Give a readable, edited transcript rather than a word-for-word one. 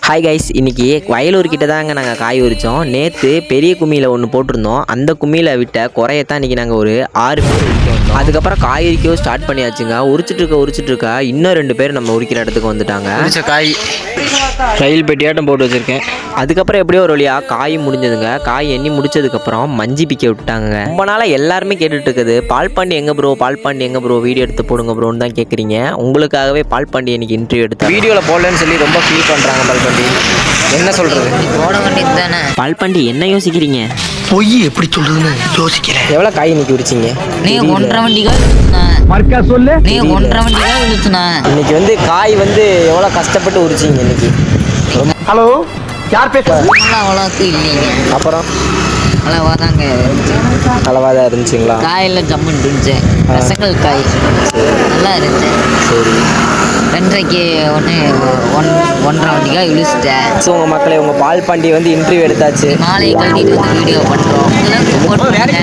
Hi guys, இன்றைக்கி வயலூர் கிட்ட தாங்க நாங்கள் காய் உரித்தோம். நேற்று பெரிய கும்மியில் ஒன்று போட்டிருந்தோம். அந்த கும்மியில் விட்ட குறையத்தான் இன்றைக்கி நாங்கள் ஒரு 6 பேர் உரிக்க வந்தோம். அதுக்கப்புறம் காய் உரிக்கவும் ஸ்டார்ட் பண்ணியாச்சுங்க. உரிச்சிட்டு இருக்கா இன்னும் 2 பேர் நம்ம உரிக்கிற இடத்துக்கு வந்துட்டாங்க. காய் ரயில் பெட்டியாட்டம் போட்டு வச்சுருக்கேன். அதுக்கப்புறம் எப்படியோ ஒரு வழியாக காய் முடிஞ்சதுங்க. காய் எண்ணி முடிச்சதுக்கப்புறம் மஞ்சி பிக்க விட்டாங்க. ரொம்ப நாளாக எல்லாருமே கேட்டுட்டு இருக்குது, பால்பாண்டி எங்கே ப்ரோ வீடியோ எடுத்து போடுங்க ப்ரோன்னு தான் கேட்குறீங்க. உங்களுக்காகவே பால்பாண்டி இன்னைக்கு இன்டர்வியூ எடுத்தேன். வீடியோவில் போடலன்னு சொல்லி ரொம்ப ஃபீல் பண்ணுறாங்க. பால்பாண்டி என்ன சொல்கிறது? போட வேண்டியது தானே. பால்பாண்டி என்ன யோசிக்கிறீங்க? பொய் எப்படி சொல்றதுன்னு யோசிக்கிறேன். எவ்வளோ காய் இன்னைக்கு உரிச்சிங்க? நீ 1.5 வண்டிக்காய் சொல்லு. நீ 1.5 வண்டிக்காய் இழுத்துனா. இன்னைக்கு வந்து காய் வந்து எவ்வளோ கஷ்டப்பட்டு உரிச்சிங்க இன்னைக்கு? ஹலோ, யார் பேசுறது? அவ்வளோக்கு இல்லைங்க. அப்புறம் அளவாக தாங்க இருந்துச்சு. அளவாக தான் இருந்துச்சுங்களா? காயில் ஜம்முன்னு இருந்துச்சு. ரசக்கல் காய் நல்லா இருந்துச்சு. சரி, 2.5 1.5 வண்டிக்காய் இழுச்சிட்டேன். உங்கள் மக்களே, உங்கள் பால்பாண்டி வந்து இன்டர்வியூ எடுத்தாச்சு. மாலை கழட்டிட்டு வந்து வீடியோ பண்ணுறோம். உங்களுக்கு